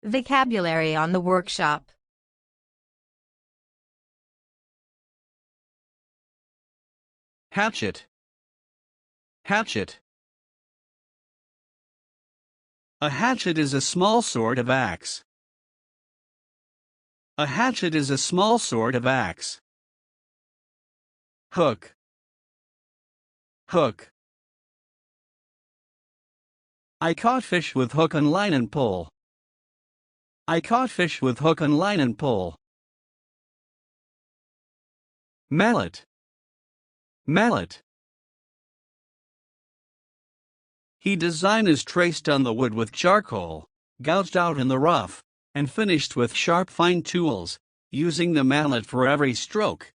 Vocabulary on the workshop. Hatchet. Hatchet. A hatchet is a small sort of axe. A hatchet is a small sort of axe. Hook. Hook. I caught fish with hook and line and pole. I caught fish with hook and line and pole. Mallet. Mallet. He design is traced on the wood with charcoal, gouged out in the rough, and finished with sharp fine tools, using the mallet for every stroke.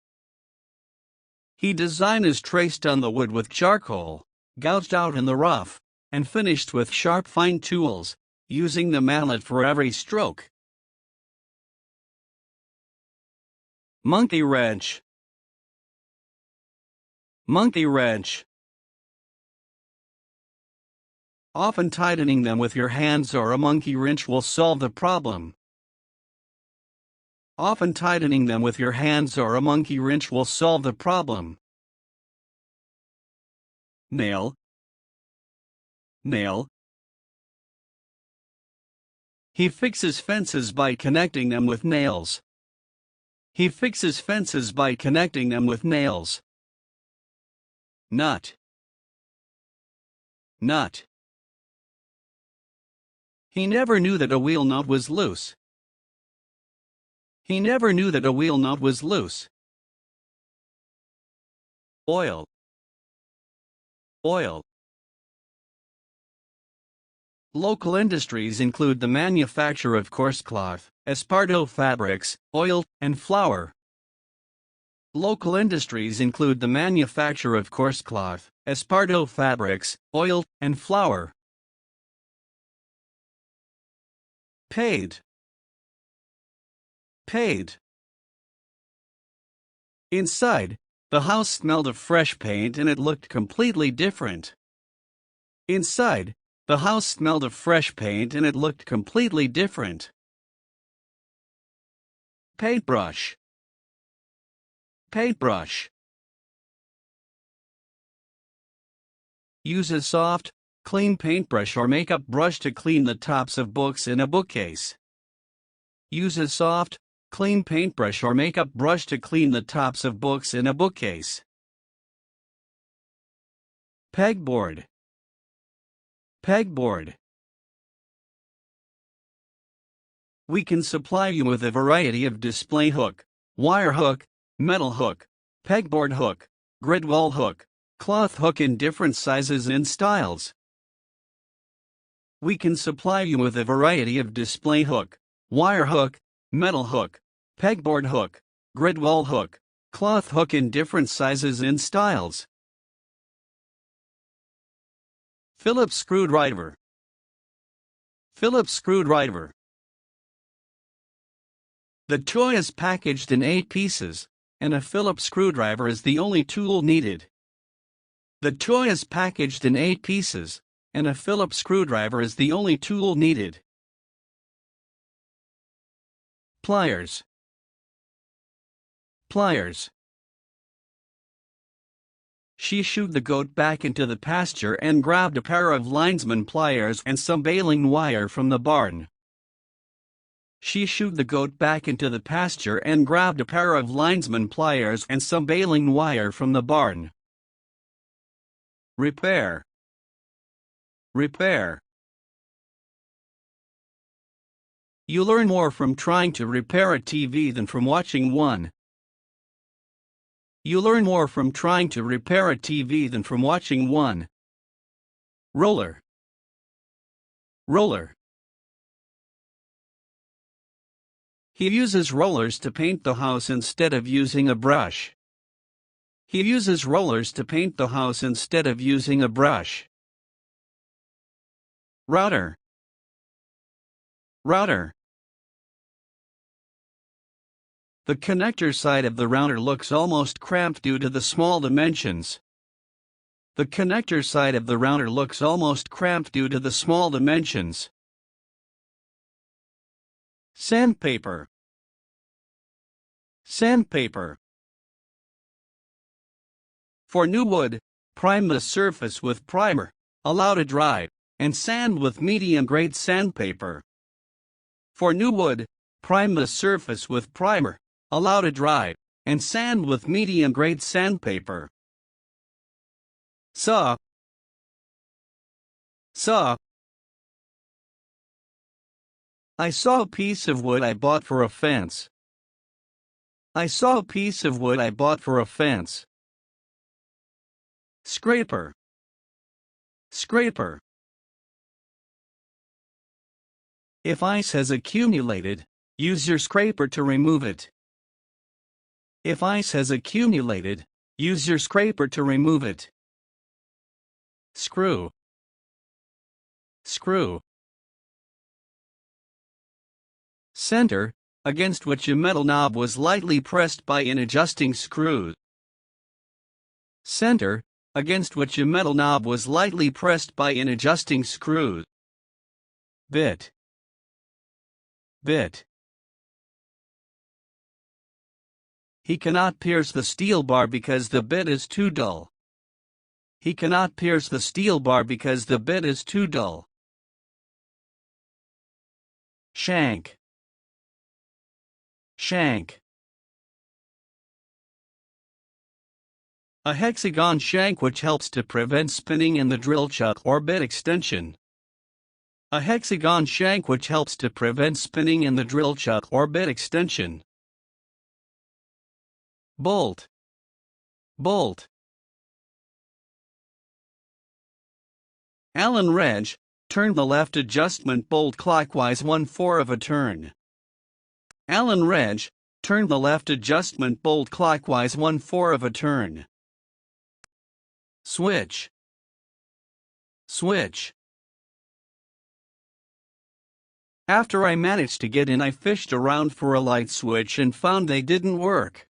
He design is traced on the wood with charcoal, gouged out in the rough, and finished with sharp fine tools, using the mallet for every stroke. Monkey wrench. Monkey wrench. Often tightening them with your hands or a monkey wrench will solve the problem. Often tightening them with your hands or a monkey wrench will solve the problem. Nail. Nail. He fixes fences by connecting them with nails. He fixes fences by connecting them with nails. Nut. Nut. He never knew that a wheel nut was loose. He never knew that a wheel nut was loose. Oil. Oil. Local industries include the manufacture of coarse cloth, esparto fabrics, oil, and flour. Local industries include the manufacture of coarse cloth, esparto fabrics, oil, and flour. Paid. Paid. Inside, the house smelled of fresh paint and it looked completely different. Inside, the house smelled of fresh paint and it looked completely different. Paintbrush. Paintbrush. Use a soft, clean paintbrush or makeup brush to clean the tops of books in a bookcase. Use a soft, clean paintbrush or makeup brush to clean the tops of books in a bookcase. Pegboard. Pegboard. We can supply you with a variety of display hook, wire hook, metal hook, pegboard hook, grid wall hook, cloth hook in different sizes and styles. We can supply you with a variety of display hook, wire hook, metal hook, pegboard hook, grid wall hook, cloth hook in different sizes and styles. Phillips screwdriver. Phillips screwdriver. The toy is packaged in 8 pieces, and a Phillips screwdriver is the only tool needed. The toy is packaged in 8 pieces, and a Phillips screwdriver is the only tool needed. Pliers. Pliers. She shooed the goat back into the pasture and grabbed a pair of linesman pliers and some baling wire from the barn. She shooed the goat back into the pasture and grabbed a pair of linesman pliers and some baling wire from the barn. Repair. Repair. You learn more from trying to repair a TV than from watching one. You learn more from trying to repair a TV than from watching one. Roller. Roller. He uses rollers to paint the house instead of using a brush. He uses rollers to paint the house instead of using a brush. Router. Router. The connector side of the router looks almost cramped due to the small dimensions. The connector side of the router looks almost cramped due to the small dimensions. Sandpaper. Sandpaper. For new wood, prime the surface with primer, allow to dry, and sand with medium-grade sandpaper. For new wood, prime the surface with primer, allow to dry, and sand with medium-grade sandpaper. Saw. Saw. I saw a piece of wood I bought for a fence. I saw a piece of wood I bought for a fence. Scraper. Scraper. If ice has accumulated, use your scraper to remove it. If ice has accumulated, use your scraper to remove it. Screw. Screw. Center, against which a metal knob was lightly pressed by an adjusting screw. Center, against which a metal knob was lightly pressed by an adjusting screw. Bit. Bit. He cannot pierce the steel bar because the bit is too dull. He cannot pierce the steel bar because the bit is too dull. Shank. Shank. A hexagon shank which helps to prevent spinning in the drill chuck or bit extension. A hexagon shank which helps to prevent spinning in the drill chuck or bit extension. Bolt. Bolt. Allen wrench, turn the left adjustment bolt clockwise 1/4 of a turn. Allen wrench, turn the left adjustment bolt clockwise 1/4 of a turn. Switch. Switch. After I managed to get in, I fished around for a light switch and found they didn't work.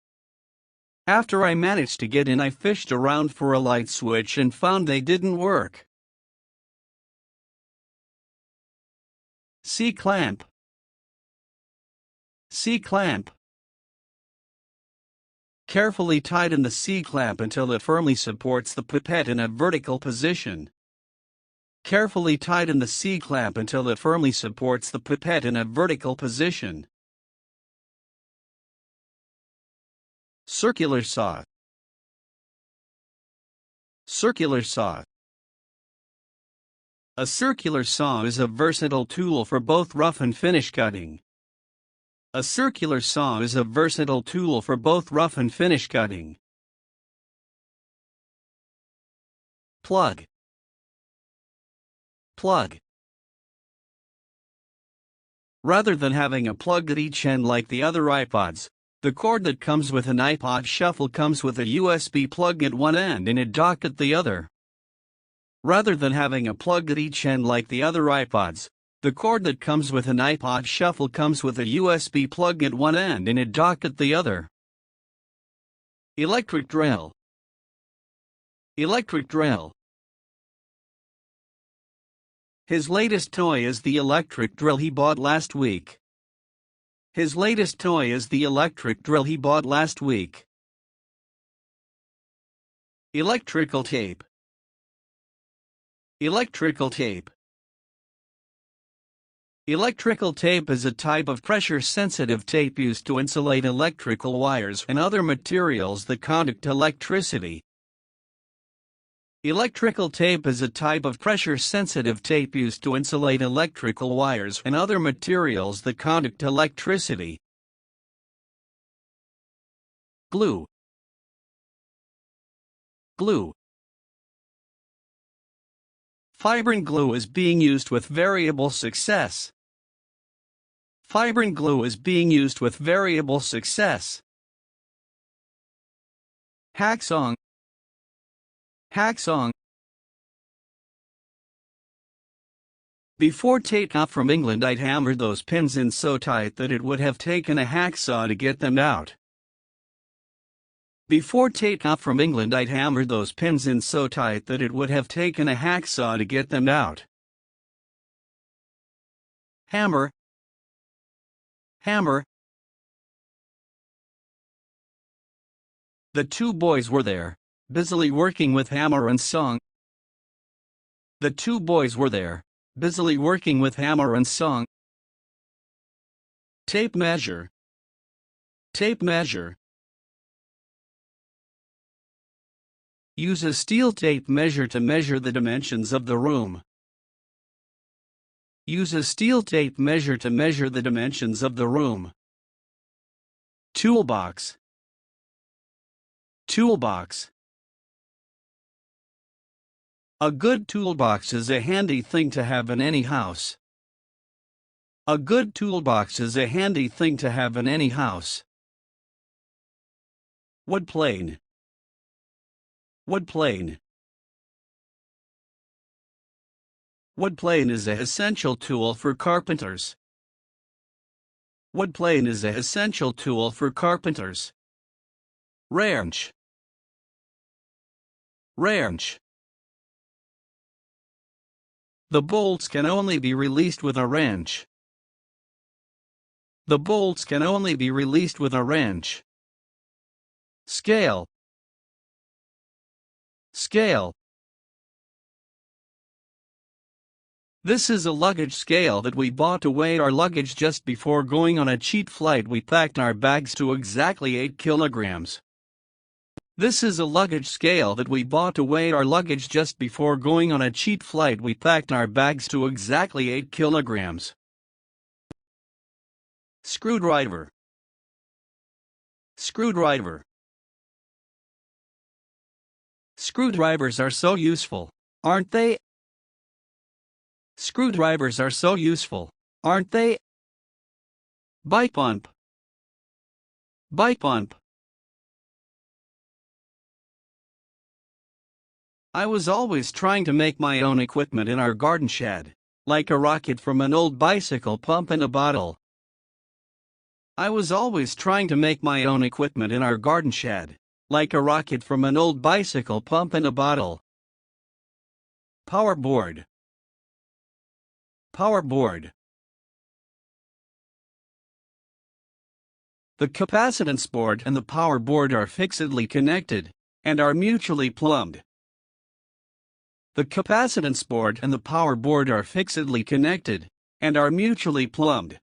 After I managed to get in, I fished around for a light switch and found they didn't work. C-clamp. C-clamp. Carefully tighten the C-clamp until it firmly supports the pipette in a vertical position. Carefully tighten the C-clamp until it firmly supports the pipette in a vertical position. Circular saw. Circular saw. A circular saw is a versatile tool for both rough and finish cutting. A circular saw is a versatile tool for both rough and finish cutting. Plug. Plug. Rather than having a plug at each end like the other iPods, the cord that comes with an iPod Shuffle comes with a USB plug at one end and a dock at the other. Rather than having a plug at each end like the other iPods, the cord that comes with an iPod Shuffle comes with a USB plug at one end and a dock at the other. Electric drill. Electric drill. His latest toy is the electric drill he bought last week. His latest toy is the electric drill he bought last week. Electrical tape. Electrical tape. Electrical tape is a type of pressure-sensitive tape used to insulate electrical wires and other materials that conduct electricity. Electrical tape is a type of pressure-sensitive tape used to insulate electrical wires and other materials that conduct electricity. Glue. Glue. Fibrin glue is being used with variable success. Fibrin glue is being used with variable success. Hacksaw. Hacksaw. Before takeoff from England, I'd hammered those pins in so tight that it would have taken a hacksaw to get them out. Before takeoff from England, I'd hammered those pins in so tight that it would have taken a hacksaw to get them out. Hammer. hammer. The two boys were there, busily working with hammer and song. The two boys were there, busily working with hammer and song. Tape measure. Tape measure. Use a steel tape measure to measure the dimensions of the room. Use a steel tape measure to measure the dimensions of the room. Toolbox. Toolbox. A good toolbox is a handy thing to have in any house. A good toolbox is a handy thing to have in any house. Wood plane. Wood plane. Wood plane is an essential tool for carpenters. Wood plane is an essential tool for carpenters. Wrench. Wrench. The bolts can only be released with a wrench. The bolts can only be released with a wrench. Scale. Scale. This is a luggage scale that we bought to weigh our luggage just before going on a cheap flight. We packed our bags to exactly 8 kilograms. This is a luggage scale that we bought to weigh our luggage just before going on a cheap flight. We packed our bags to exactly 8 kilograms. Screwdriver. Screwdriver. Screwdrivers are so useful, aren't they? Screwdrivers are so useful, aren't they? Bike pump. Bike pump. I was always trying to make my own equipment in our garden shed, like a rocket from an old bicycle pump in a bottle. I was always trying to make my own equipment in our garden shed, like a rocket from an old bicycle pump in a bottle. Power board. Power board. The capacitance board and the power board are fixedly connected and are mutually plumbed. The capacitance board and the power board are fixedly connected and are mutually plumbed.